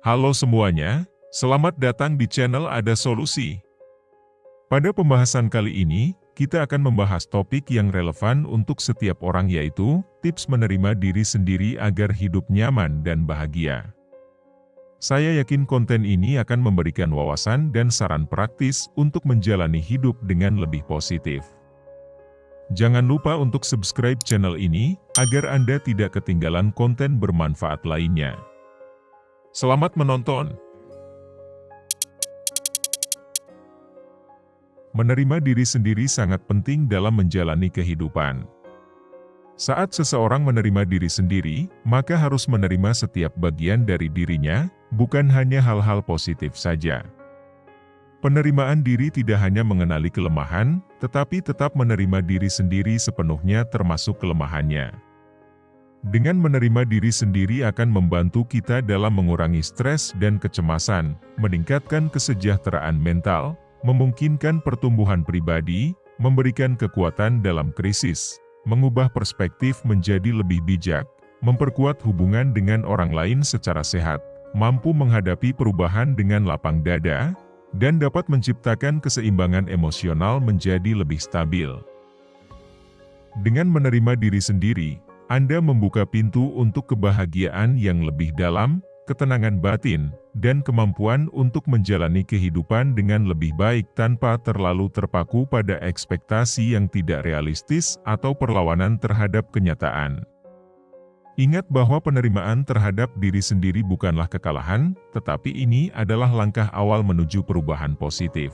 Halo semuanya, selamat datang di channel Ada Solusi. Pada pembahasan kali ini, kita akan membahas topik yang relevan untuk setiap orang, yaitu tips menerima diri sendiri agar hidup nyaman dan bahagia. Saya yakin konten ini akan memberikan wawasan dan saran praktis untuk menjalani hidup dengan lebih positif. Jangan lupa untuk subscribe channel ini, agar Anda tidak ketinggalan konten bermanfaat lainnya. Selamat menonton! Menerima diri sendiri sangat penting dalam menjalani kehidupan. Saat seseorang menerima diri sendiri, maka harus menerima setiap bagian dari dirinya, bukan hanya hal-hal positif saja. Penerimaan diri tidak hanya mengenali kelemahan, tetapi tetap menerima diri sendiri sepenuhnya termasuk kelemahannya. Dengan menerima diri sendiri akan membantu kita dalam mengurangi stres dan kecemasan, meningkatkan kesejahteraan mental, memungkinkan pertumbuhan pribadi, memberikan kekuatan dalam krisis, mengubah perspektif menjadi lebih bijak, memperkuat hubungan dengan orang lain secara sehat, mampu menghadapi perubahan dengan lapang dada, dan dapat menciptakan keseimbangan emosional menjadi lebih stabil. Dengan menerima diri sendiri, Anda membuka pintu untuk kebahagiaan yang lebih dalam, ketenangan batin, dan kemampuan untuk menjalani kehidupan dengan lebih baik tanpa terlalu terpaku pada ekspektasi yang tidak realistis atau perlawanan terhadap kenyataan. Ingat bahwa penerimaan terhadap diri sendiri bukanlah kekalahan, tetapi ini adalah langkah awal menuju perubahan positif.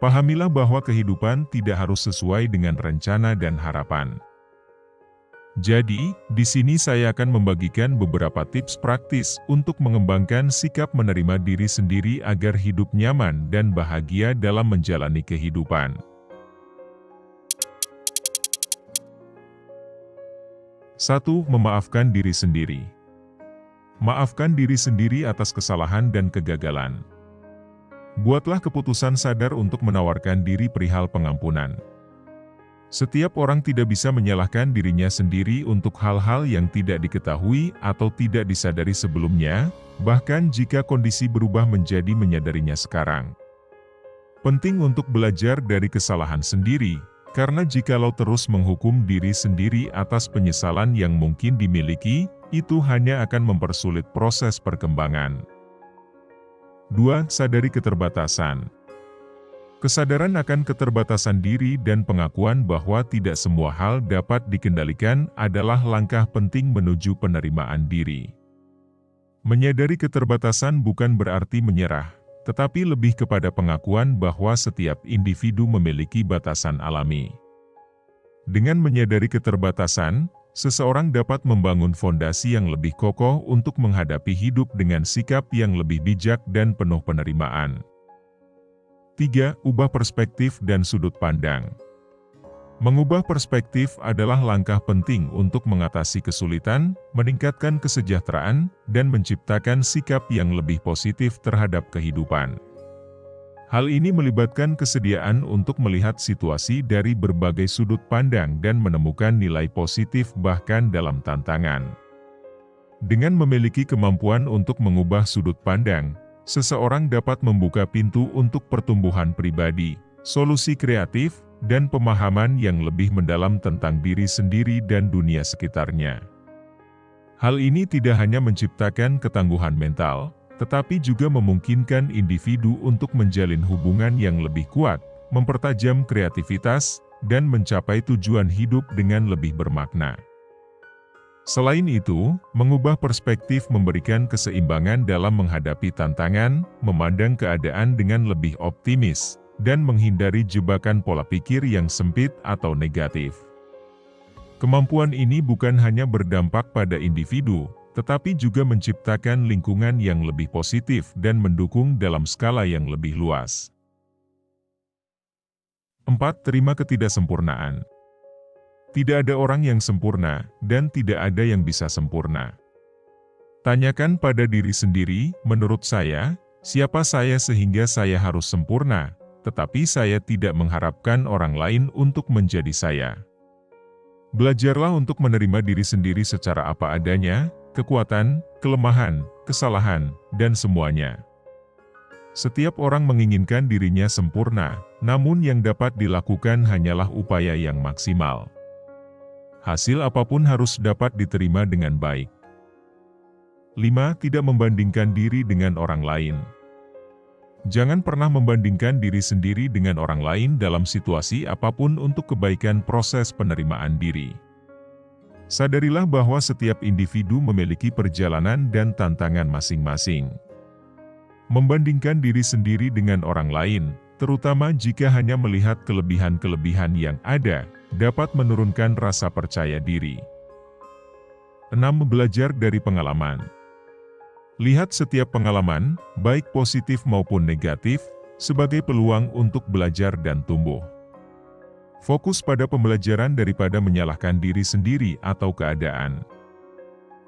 Pahamilah bahwa kehidupan tidak harus sesuai dengan rencana dan harapan. Jadi, di sini saya akan membagikan beberapa tips praktis untuk mengembangkan sikap menerima diri sendiri agar hidup nyaman dan bahagia dalam menjalani kehidupan. 1. Memaafkan diri sendiri. Maafkan diri sendiri atas kesalahan dan kegagalan. Buatlah keputusan sadar untuk menawarkan diri perihal pengampunan. Setiap orang tidak bisa menyalahkan dirinya sendiri untuk hal-hal yang tidak diketahui atau tidak disadari sebelumnya, bahkan jika kondisi berubah menjadi menyadarinya sekarang. Penting untuk belajar dari kesalahan sendiri, karena jikalau terus menghukum diri sendiri atas penyesalan yang mungkin dimiliki, itu hanya akan mempersulit proses perkembangan. 2. Sadari keterbatasan. Kesadaran akan keterbatasan diri dan pengakuan bahwa tidak semua hal dapat dikendalikan adalah langkah penting menuju penerimaan diri. Menyadari keterbatasan bukan berarti menyerah, tetapi lebih kepada pengakuan bahwa setiap individu memiliki batasan alami. Dengan menyadari keterbatasan, seseorang dapat membangun fondasi yang lebih kokoh untuk menghadapi hidup dengan sikap yang lebih bijak dan penuh penerimaan. 3. Ubah perspektif dan sudut pandang. Mengubah perspektif adalah langkah penting untuk mengatasi kesulitan, meningkatkan kesejahteraan, dan menciptakan sikap yang lebih positif terhadap kehidupan. Hal ini melibatkan kesediaan untuk melihat situasi dari berbagai sudut pandang dan menemukan nilai positif bahkan dalam tantangan. Dengan memiliki kemampuan untuk mengubah sudut pandang, seseorang dapat membuka pintu untuk pertumbuhan pribadi, solusi kreatif, dan pemahaman yang lebih mendalam tentang diri sendiri dan dunia sekitarnya. Hal ini tidak hanya menciptakan ketangguhan mental, tetapi juga memungkinkan individu untuk menjalin hubungan yang lebih kuat, mempertajam kreativitas, dan mencapai tujuan hidup dengan lebih bermakna. Selain itu, mengubah perspektif memberikan keseimbangan dalam menghadapi tantangan, memandang keadaan dengan lebih optimis, dan menghindari jebakan pola pikir yang sempit atau negatif. Kemampuan ini bukan hanya berdampak pada individu, tetapi juga menciptakan lingkungan yang lebih positif dan mendukung dalam skala yang lebih luas. 4. Terima ketidaksempurnaan. Tidak ada orang yang sempurna, dan tidak ada yang bisa sempurna. Tanyakan pada diri sendiri, menurut saya, siapa saya sehingga saya harus sempurna, tetapi saya tidak mengharapkan orang lain untuk menjadi saya. Belajarlah untuk menerima diri sendiri secara apa adanya, kekuatan, kelemahan, kesalahan, dan semuanya. Setiap orang menginginkan dirinya sempurna, namun yang dapat dilakukan hanyalah upaya yang maksimal. Hasil apapun harus dapat diterima dengan baik. 5. Tidak membandingkan diri dengan orang lain. Jangan pernah membandingkan diri sendiri dengan orang lain dalam situasi apapun untuk kebaikan proses penerimaan diri. Sadarilah bahwa setiap individu memiliki perjalanan dan tantangan masing-masing. Membandingkan diri sendiri dengan orang lain, terutama jika hanya melihat kelebihan-kelebihan yang ada, dapat menurunkan rasa percaya diri. 6. Belajar dari pengalaman. Lihat setiap pengalaman, baik positif maupun negatif, sebagai peluang untuk belajar dan tumbuh. Fokus pada pembelajaran daripada menyalahkan diri sendiri atau keadaan.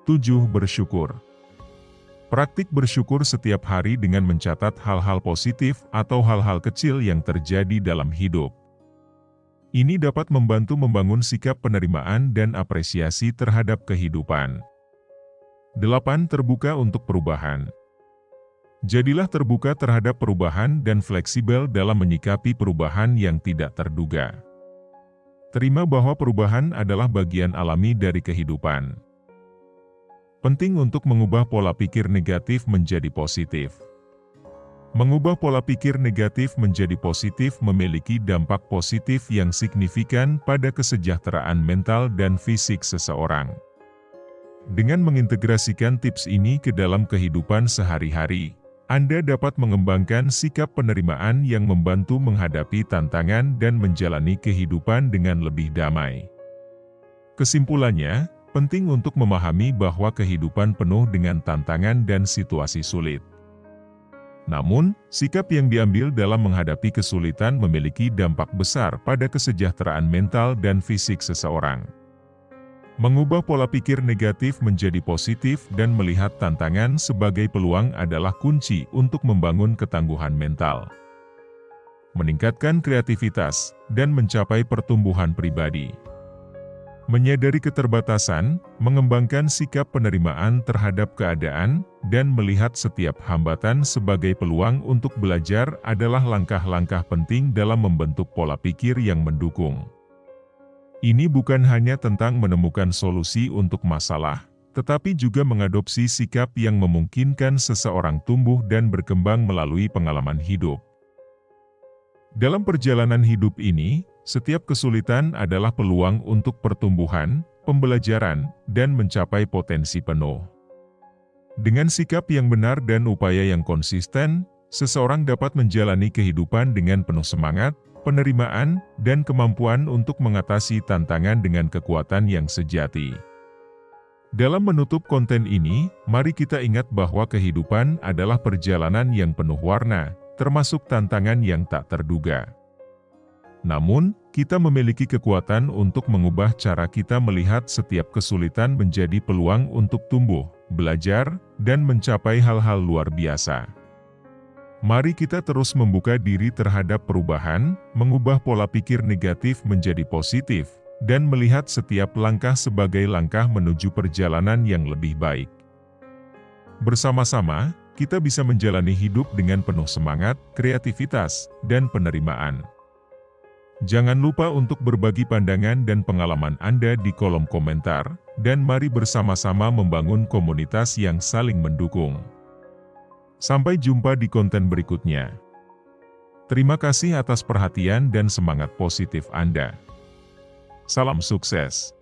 7. Bersyukur. Praktik bersyukur setiap hari dengan mencatat hal-hal positif atau hal-hal kecil yang terjadi dalam hidup. Ini dapat membantu membangun sikap penerimaan dan apresiasi terhadap kehidupan. 8. Terbuka untuk perubahan. Jadilah terbuka terhadap perubahan dan fleksibel dalam menyikapi perubahan yang tidak terduga. Terima bahwa perubahan adalah bagian alami dari kehidupan. Penting untuk mengubah pola pikir negatif menjadi positif. Mengubah pola pikir negatif menjadi positif memiliki dampak positif yang signifikan pada kesejahteraan mental dan fisik seseorang. Dengan mengintegrasikan tips ini ke dalam kehidupan sehari-hari, Anda dapat mengembangkan sikap penerimaan yang membantu menghadapi tantangan dan menjalani kehidupan dengan lebih damai. Kesimpulannya, penting untuk memahami bahwa kehidupan penuh dengan tantangan dan situasi sulit. Namun, sikap yang diambil dalam menghadapi kesulitan memiliki dampak besar pada kesejahteraan mental dan fisik seseorang. Mengubah pola pikir negatif menjadi positif dan melihat tantangan sebagai peluang adalah kunci untuk membangun ketangguhan mental, meningkatkan kreativitas, dan mencapai pertumbuhan pribadi. Menyadari keterbatasan, mengembangkan sikap penerimaan terhadap keadaan, dan melihat setiap hambatan sebagai peluang untuk belajar adalah langkah-langkah penting dalam membentuk pola pikir yang mendukung. Ini bukan hanya tentang menemukan solusi untuk masalah, tetapi juga mengadopsi sikap yang memungkinkan seseorang tumbuh dan berkembang melalui pengalaman hidup. Dalam perjalanan hidup ini, setiap kesulitan adalah peluang untuk pertumbuhan, pembelajaran, dan mencapai potensi penuh. Dengan sikap yang benar dan upaya yang konsisten, seseorang dapat menjalani kehidupan dengan penuh semangat, penerimaan, dan kemampuan untuk mengatasi tantangan dengan kekuatan yang sejati. Dalam menutup konten ini, mari kita ingat bahwa kehidupan adalah perjalanan yang penuh warna, termasuk tantangan yang tak terduga. Namun, kita memiliki kekuatan untuk mengubah cara kita melihat setiap kesulitan menjadi peluang untuk tumbuh, belajar, dan mencapai hal-hal luar biasa. Mari kita terus membuka diri terhadap perubahan, mengubah pola pikir negatif menjadi positif, dan melihat setiap langkah sebagai langkah menuju perjalanan yang lebih baik. Bersama-sama, kita bisa menjalani hidup dengan penuh semangat, kreativitas, dan penerimaan. Jangan lupa untuk berbagi pandangan dan pengalaman Anda di kolom komentar, dan mari bersama-sama membangun komunitas yang saling mendukung. Sampai jumpa di konten berikutnya. Terima kasih atas perhatian dan semangat positif Anda. Salam sukses.